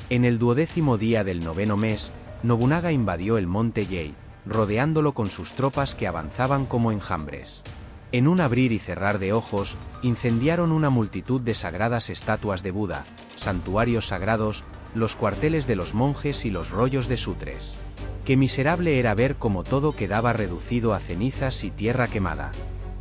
En el 12º día del 9º mes, Nobunaga invadió el monte Yei, rodeándolo con sus tropas que avanzaban como enjambres. En un abrir y cerrar de ojos, incendiaron una multitud de sagradas estatuas de Buda, santuarios sagrados, los cuarteles de los monjes y los rollos de sutres. Qué miserable era ver cómo todo quedaba reducido a cenizas y tierra quemada.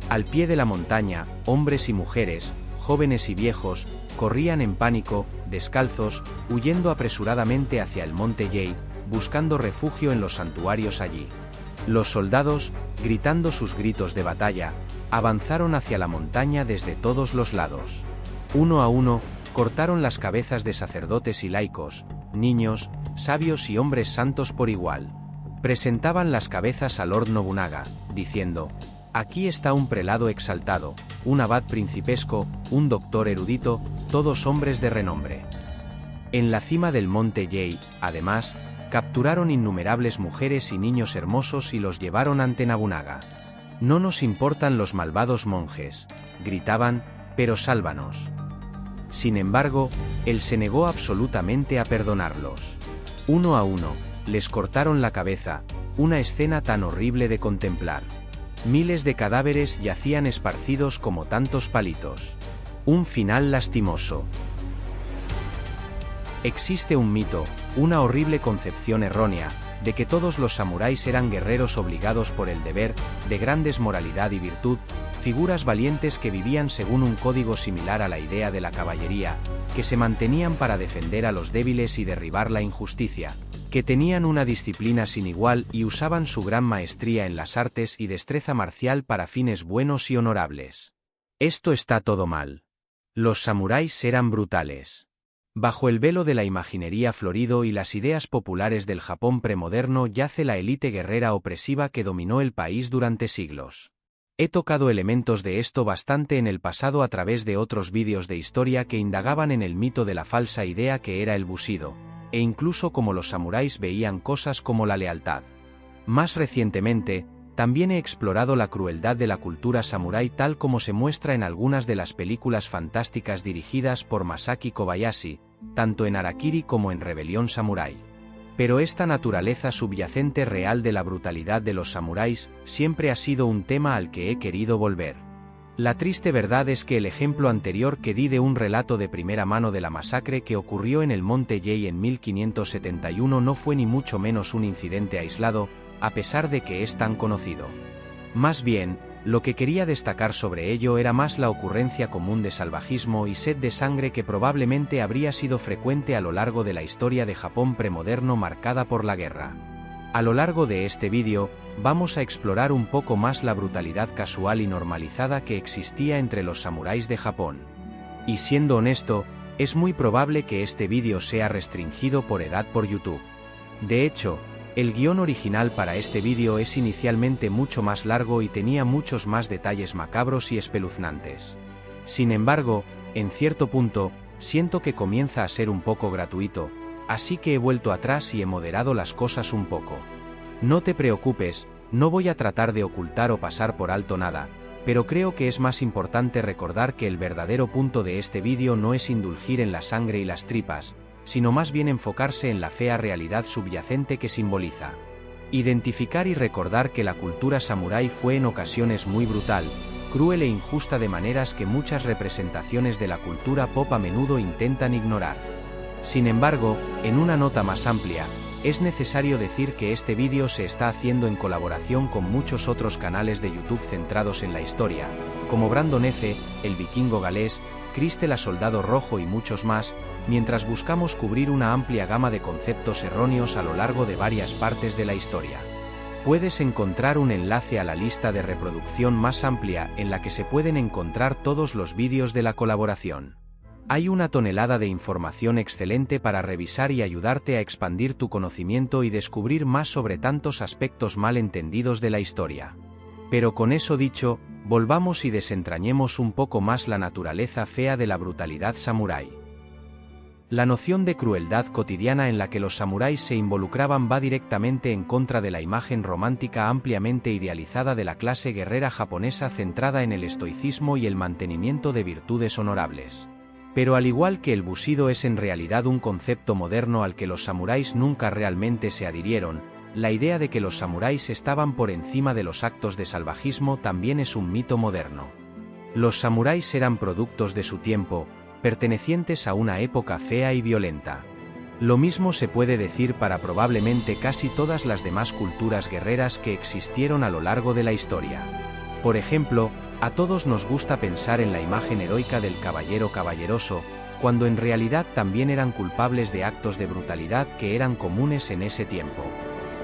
Al pie de la montaña, hombres y mujeres, jóvenes y viejos, corrían en pánico, descalzos, huyendo apresuradamente hacia el monte Yei, buscando refugio en los santuarios allí. Los soldados, gritando sus gritos de batalla, avanzaron hacia la montaña desde todos los lados. Uno a uno, cortaron las cabezas de sacerdotes y laicos, niños, sabios y hombres santos por igual. Presentaban las cabezas a Lord Nobunaga, diciendo: «Aquí está un prelado exaltado, un abad principesco, un doctor erudito, todos hombres de renombre». En la cima del monte Yei, además, capturaron innumerables mujeres y niños hermosos y los llevaron ante Nobunaga. «No nos importan los malvados monjes», gritaban, «pero sálvanos». Sin embargo, él se negó absolutamente a perdonarlos. Uno a uno, les cortaron la cabeza, una escena tan horrible de contemplar. Miles de cadáveres yacían esparcidos como tantos palitos. Un final lastimoso. Existe un mito, una horrible concepción errónea, de que todos los samuráis eran guerreros obligados por el deber, de grandes moralidad y virtud, figuras valientes que vivían según un código similar a la idea de la caballería, que se mantenían para defender a los débiles y derribar la injusticia, que tenían una disciplina sin igual y usaban su gran maestría en las artes y destreza marcial para fines buenos y honorables. Esto está todo mal. Los samuráis eran brutales. Bajo el velo de la imaginería florido y las ideas populares del Japón premoderno yace la élite guerrera opresiva que dominó el país durante siglos. He tocado elementos de esto bastante en el pasado a través de otros vídeos de historia que indagaban en el mito de la falsa idea que era el bushido, e incluso cómo los samuráis veían cosas como la lealtad. Más recientemente, también he explorado la crueldad de la cultura samurái tal como se muestra en algunas de las películas fantásticas dirigidas por Masaki Kobayashi, tanto en Harakiri como en Rebelión Samurái. Pero esta naturaleza subyacente real de la brutalidad de los samuráis siempre ha sido un tema al que he querido volver. La triste verdad es que el ejemplo anterior que di de un relato de primera mano de la masacre que ocurrió en el monte Yei en 1571 no fue ni mucho menos un incidente aislado, a pesar de que es tan conocido. Más bien, lo que quería destacar sobre ello era más la ocurrencia común de salvajismo y sed de sangre que probablemente habría sido frecuente a lo largo de la historia de Japón premoderno marcada por la guerra. A lo largo de este vídeo, vamos a explorar un poco más la brutalidad casual y normalizada que existía entre los samuráis de Japón. Y siendo honesto, es muy probable que este vídeo sea restringido por edad por YouTube. De hecho, el guión original para este vídeo es inicialmente mucho más largo y tenía muchos más detalles macabros y espeluznantes. Sin embargo, en cierto punto, siento que comienza a ser un poco gratuito, así que he vuelto atrás y he moderado las cosas un poco. No te preocupes, no voy a tratar de ocultar o pasar por alto nada, pero creo que es más importante recordar que el verdadero punto de este vídeo no es indulgir en la sangre y las tripas, sino más bien enfocarse en la fea realidad subyacente que simboliza. Identificar y recordar que la cultura samurái fue en ocasiones muy brutal, cruel e injusta de maneras que muchas representaciones de la cultura pop a menudo intentan ignorar. Sin embargo, en una nota más amplia, es necesario decir que este vídeo se está haciendo en colaboración con muchos otros canales de YouTube centrados en la historia, como Brandon F., El Vikingo Galés, Cristela Soldado Rojo y muchos más, mientras buscamos cubrir una amplia gama de conceptos erróneos a lo largo de varias partes de la historia. Puedes encontrar un enlace a la lista de reproducción más amplia en la que se pueden encontrar todos los vídeos de la colaboración. Hay una tonelada de información excelente para revisar y ayudarte a expandir tu conocimiento y descubrir más sobre tantos aspectos mal entendidos de la historia. Pero con eso dicho, volvamos y desentrañemos un poco más la naturaleza fea de la brutalidad samurái. La noción de crueldad cotidiana en la que los samuráis se involucraban va directamente en contra de la imagen romántica ampliamente idealizada de la clase guerrera japonesa centrada en el estoicismo y el mantenimiento de virtudes honorables. Pero al igual que el bushido es en realidad un concepto moderno al que los samuráis nunca realmente se adhirieron, la idea de que los samuráis estaban por encima de los actos de salvajismo también es un mito moderno. Los samuráis eran productos de su tiempo, pertenecientes a una época fea y violenta. Lo mismo se puede decir para probablemente casi todas las demás culturas guerreras que existieron a lo largo de la historia. Por ejemplo, a todos nos gusta pensar en la imagen heroica del caballero caballeroso, cuando en realidad también eran culpables de actos de brutalidad que eran comunes en ese tiempo.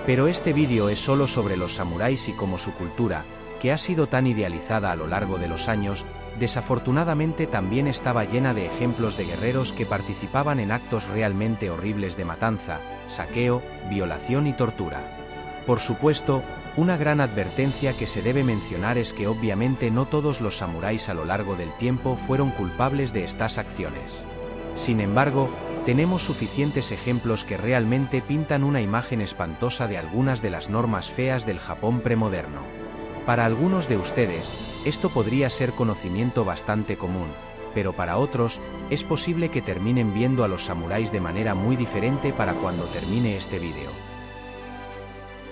Pero este vídeo es solo sobre los samuráis y cómo su cultura, que ha sido tan idealizada a lo largo de los años, desafortunadamente también estaba llena de ejemplos de guerreros que participaban en actos realmente horribles de matanza, saqueo, violación y tortura. Por supuesto, una gran advertencia que se debe mencionar es que obviamente no todos los samuráis a lo largo del tiempo fueron culpables de estas acciones. Sin embargo, tenemos suficientes ejemplos que realmente pintan una imagen espantosa de algunas de las normas feas del Japón premoderno. Para algunos de ustedes, esto podría ser conocimiento bastante común, pero para otros, es posible que terminen viendo a los samuráis de manera muy diferente para cuando termine este vídeo.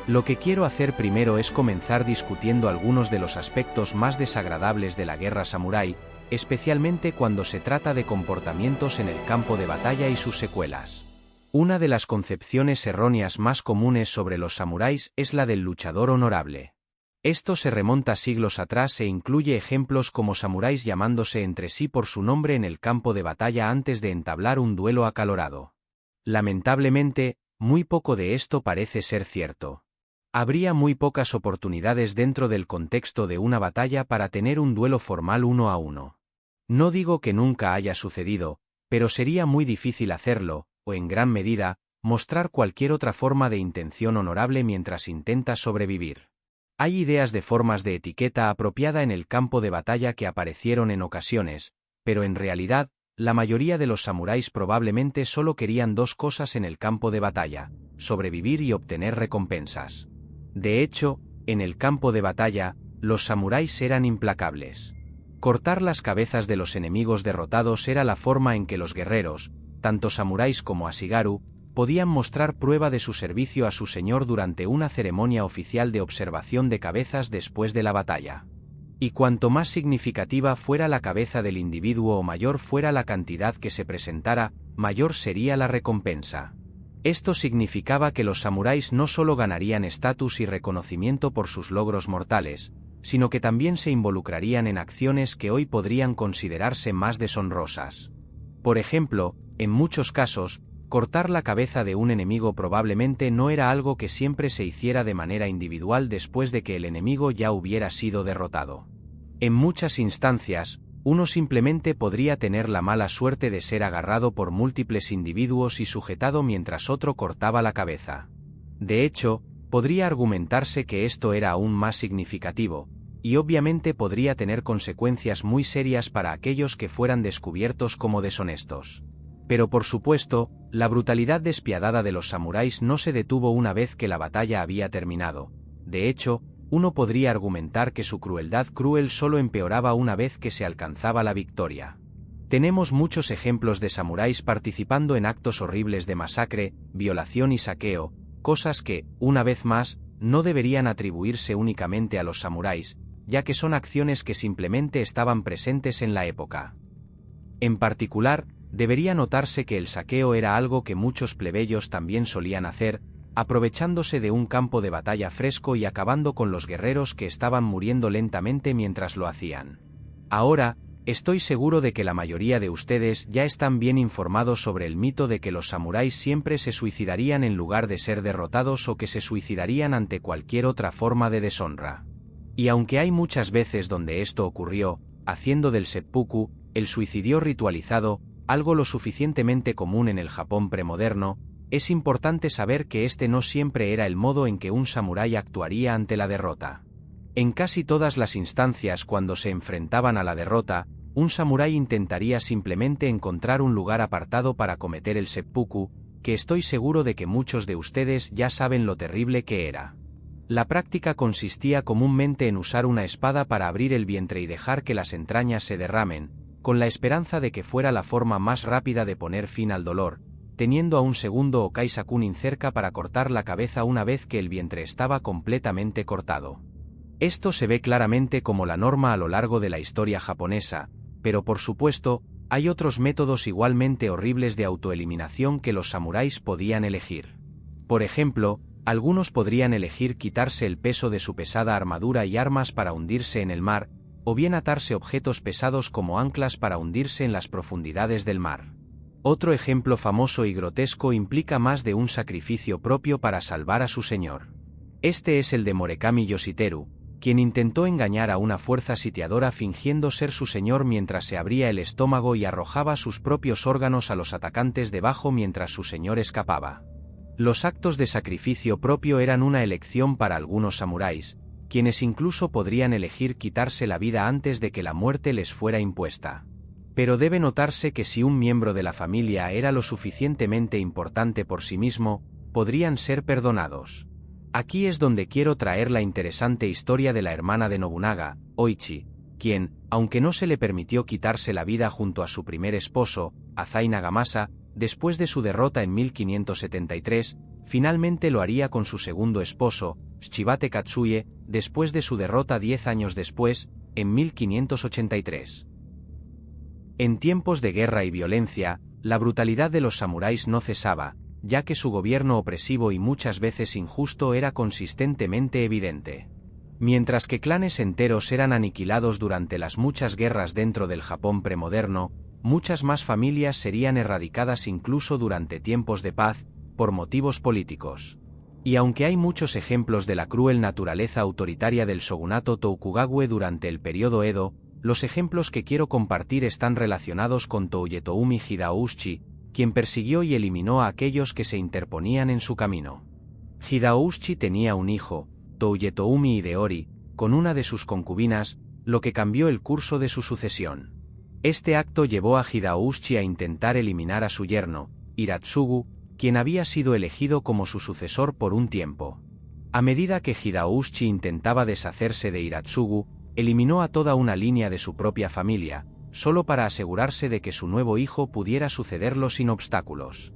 Lo que quiero hacer primero es comenzar discutiendo algunos de los aspectos más desagradables de la guerra samurái, especialmente cuando se trata de comportamientos en el campo de batalla y sus secuelas. Una de las concepciones erróneas más comunes sobre los samuráis es la del luchador honorable. Esto se remonta siglos atrás e incluye ejemplos como samuráis llamándose entre sí por su nombre en el campo de batalla antes de entablar un duelo acalorado. Lamentablemente, muy poco de esto parece ser cierto. Habría muy pocas oportunidades dentro del contexto de una batalla para tener un duelo formal 1 a 1. No digo que nunca haya sucedido, pero sería muy difícil hacerlo, o en gran medida, mostrar cualquier otra forma de intención honorable mientras intenta sobrevivir. Hay ideas de formas de etiqueta apropiada en el campo de batalla que aparecieron en ocasiones, pero en realidad, la mayoría de los samuráis probablemente solo querían dos cosas en el campo de batalla: sobrevivir y obtener recompensas. De hecho, en el campo de batalla, los samuráis eran implacables. Cortar las cabezas de los enemigos derrotados era la forma en que los guerreros, tanto samuráis como ashigaru, podían mostrar prueba de su servicio a su señor durante una ceremonia oficial de observación de cabezas después de la batalla. Y cuanto más significativa fuera la cabeza del individuo o mayor fuera la cantidad que se presentara, mayor sería la recompensa. Esto significaba que los samuráis no solo ganarían estatus y reconocimiento por sus logros mortales, sino que también se involucrarían en acciones que hoy podrían considerarse más deshonrosas. Por ejemplo, en muchos casos, cortar la cabeza de un enemigo probablemente no era algo que siempre se hiciera de manera individual después de que el enemigo ya hubiera sido derrotado. En muchas instancias, uno simplemente podría tener la mala suerte de ser agarrado por múltiples individuos y sujetado mientras otro cortaba la cabeza. De hecho, podría argumentarse que esto era aún más significativo, y obviamente podría tener consecuencias muy serias para aquellos que fueran descubiertos como deshonestos. Pero por supuesto, la brutalidad despiadada de los samuráis no se detuvo una vez que la batalla había terminado. De hecho, uno podría argumentar que su crueldad cruel solo empeoraba una vez que se alcanzaba la victoria. Tenemos muchos ejemplos de samuráis participando en actos horribles de masacre, violación y saqueo, cosas que, una vez más, no deberían atribuirse únicamente a los samuráis, ya que son acciones que simplemente estaban presentes en la época. En particular, debería notarse que el saqueo era algo que muchos plebeyos también solían hacer, aprovechándose de un campo de batalla fresco y acabando con los guerreros que estaban muriendo lentamente mientras lo hacían. Ahora, estoy seguro de que la mayoría de ustedes ya están bien informados sobre el mito de que los samuráis siempre se suicidarían en lugar de ser derrotados o que se suicidarían ante cualquier otra forma de deshonra. Y aunque hay muchas veces donde esto ocurrió, haciendo del seppuku, el suicidio ritualizado, algo lo suficientemente común en el Japón premoderno, es importante saber que este no siempre era el modo en que un samurái actuaría ante la derrota. En casi todas las instancias cuando se enfrentaban a la derrota, un samurái intentaría simplemente encontrar un lugar apartado para cometer el seppuku, que estoy seguro de que muchos de ustedes ya saben lo terrible que era. La práctica consistía comúnmente en usar una espada para abrir el vientre y dejar que las entrañas se derramen, con la esperanza de que fuera la forma más rápida de poner fin al dolor, teniendo a un segundo Okai-Sakunin cerca para cortar la cabeza una vez que el vientre estaba completamente cortado. Esto se ve claramente como la norma a lo largo de la historia japonesa, pero por supuesto, hay otros métodos igualmente horribles de autoeliminación que los samuráis podían elegir. Por ejemplo, algunos podrían elegir quitarse el peso de su pesada armadura y armas para hundirse en el mar, o bien atarse objetos pesados como anclas para hundirse en las profundidades del mar. Otro ejemplo famoso y grotesco implica más de un sacrificio propio para salvar a su señor. Este es el de Morekami Yoshiteru, quien intentó engañar a una fuerza sitiadora fingiendo ser su señor mientras se abría el estómago y arrojaba sus propios órganos a los atacantes debajo mientras su señor escapaba. Los actos de sacrificio propio eran una elección para algunos samuráis, quienes incluso podrían elegir quitarse la vida antes de que la muerte les fuera impuesta. Pero debe notarse que si un miembro de la familia era lo suficientemente importante por sí mismo, podrían ser perdonados. Aquí es donde quiero traer la interesante historia de la hermana de Nobunaga, Oichi, quien, aunque no se le permitió quitarse la vida junto a su primer esposo, Azai Nagamasa, después de su derrota en 1573, finalmente lo haría con su segundo esposo, Shibate Katsuie, después de su derrota 10 años después, en 1583. En tiempos de guerra y violencia, la brutalidad de los samuráis no cesaba, ya que su gobierno opresivo y muchas veces injusto era consistentemente evidente. Mientras que clanes enteros eran aniquilados durante las muchas guerras dentro del Japón premoderno, muchas más familias serían erradicadas incluso durante tiempos de paz, por motivos políticos. Y aunque hay muchos ejemplos de la cruel naturaleza autoritaria del shogunato Tokugawa durante el periodo Edo, los ejemplos que quiero compartir están relacionados con Touyetoumi Hideyoshi, quien persiguió y eliminó a aquellos que se interponían en su camino. Hideyoshi tenía un hijo, Touyetoumi Hideori, con una de sus concubinas, lo que cambió el curso de su sucesión. Este acto llevó a Hideyoshi a intentar eliminar a su yerno, Hiratsugu, quien había sido elegido como su sucesor por un tiempo. A medida que Hideyoshi intentaba deshacerse de Hiratsugu, eliminó a toda una línea de su propia familia, solo para asegurarse de que su nuevo hijo pudiera sucederlo sin obstáculos.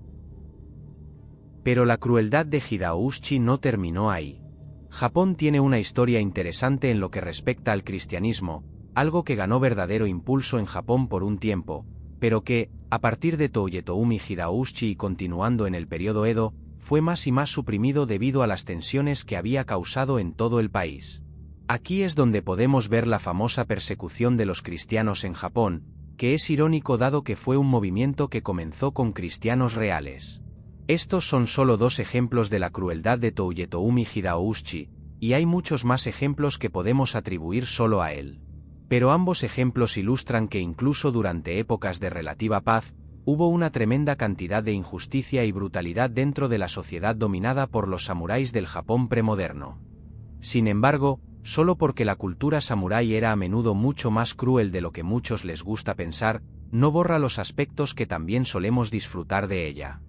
Pero la crueldad de Hideyoshi no terminó ahí. Japón tiene una historia interesante en lo que respecta al cristianismo, algo que ganó verdadero impulso en Japón por un tiempo, pero que, a partir de Touyetoumi Hideyoshi y continuando en el periodo Edo, fue más y más suprimido debido a las tensiones que había causado en todo el país. Aquí es donde podemos ver la famosa persecución de los cristianos en Japón, que es irónico dado que fue un movimiento que comenzó con cristianos reales. Estos son solo dos ejemplos de la crueldad de Touyetoumi Hideyoshi, y hay muchos más ejemplos que podemos atribuir solo a él. Pero ambos ejemplos ilustran que incluso durante épocas de relativa paz, hubo una tremenda cantidad de injusticia y brutalidad dentro de la sociedad dominada por los samuráis del Japón premoderno. Sin embargo, solo porque la cultura samurái era a menudo mucho más cruel de lo que muchos les gusta pensar, no borra los aspectos que también solemos disfrutar de ella.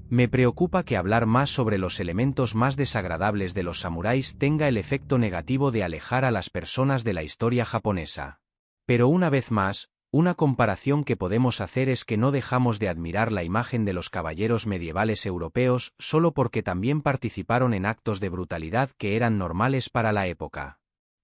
Me preocupa que hablar más sobre los elementos más desagradables de los samuráis tenga el efecto negativo de alejar a las personas de la historia japonesa. Pero una vez más, una comparación que podemos hacer es que no dejamos de admirar la imagen de los caballeros medievales europeos solo porque también participaron en actos de brutalidad que eran normales para la época.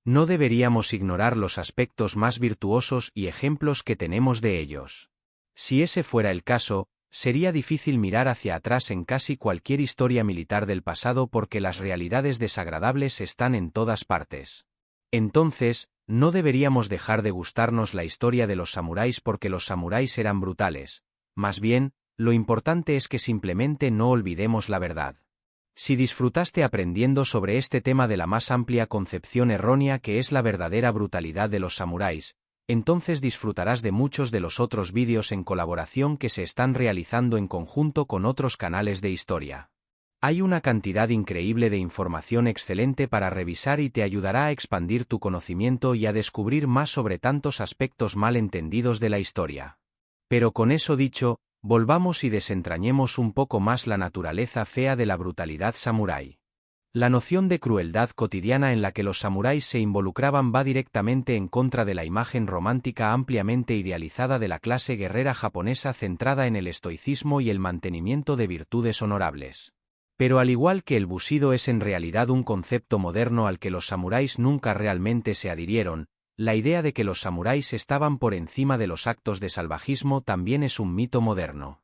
No deberíamos ignorar los aspectos más virtuosos y ejemplos que tenemos de ellos. Si ese fuera el caso, sería difícil mirar hacia atrás en casi cualquier historia militar del pasado porque las realidades desagradables están en todas partes. Entonces, no deberíamos dejar de gustarnos la historia de los samuráis porque los samuráis eran brutales. Más bien, lo importante es que simplemente no olvidemos la verdad. Si disfrutaste aprendiendo sobre este tema de la más amplia concepción errónea que es la verdadera brutalidad de los samuráis, entonces disfrutarás de muchos de los otros vídeos en colaboración que se están realizando en conjunto con otros canales de historia. Hay una cantidad increíble de información excelente para revisar y te ayudará a expandir tu conocimiento y a descubrir más sobre tantos aspectos mal entendidos de la historia. Pero con eso dicho, volvamos y desentrañemos un poco más la naturaleza fea de la brutalidad samurái. La noción de crueldad cotidiana en la que los samuráis se involucraban va directamente en contra de la imagen romántica ampliamente idealizada de la clase guerrera japonesa centrada en el estoicismo y el mantenimiento de virtudes honorables. Pero al igual que el bushido es en realidad un concepto moderno al que los samuráis nunca realmente se adhirieron, la idea de que los samuráis estaban por encima de los actos de salvajismo también es un mito moderno.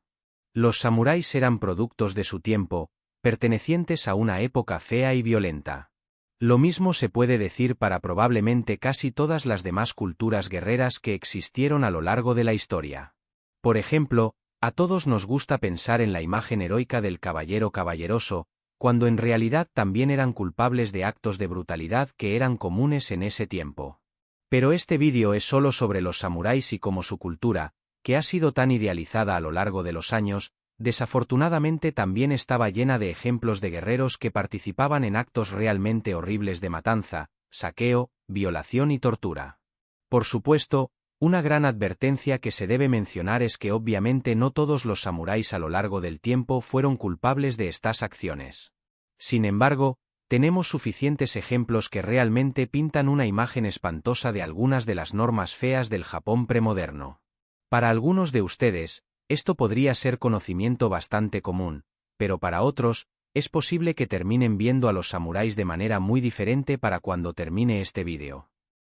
Los samuráis eran productos de su tiempo, pertenecientes a una época fea y violenta. Lo mismo se puede decir para probablemente casi todas las demás culturas guerreras que existieron a lo largo de la historia. Por ejemplo, a todos nos gusta pensar en la imagen heroica del caballero caballeroso, cuando en realidad también eran culpables de actos de brutalidad que eran comunes en ese tiempo. Pero este vídeo es solo sobre los samuráis y cómo su cultura, que ha sido tan idealizada a lo largo de los años, desafortunadamente también estaba llena de ejemplos de guerreros que participaban en actos realmente horribles de matanza, saqueo, violación y tortura. Por supuesto, una gran advertencia que se debe mencionar es que obviamente no todos los samuráis a lo largo del tiempo fueron culpables de estas acciones. Sin embargo, tenemos suficientes ejemplos que realmente pintan una imagen espantosa de algunas de las normas feas del Japón premoderno. Para algunos de ustedes, esto podría ser conocimiento bastante común, pero para otros, es posible que terminen viendo a los samuráis de manera muy diferente para cuando termine este vídeo.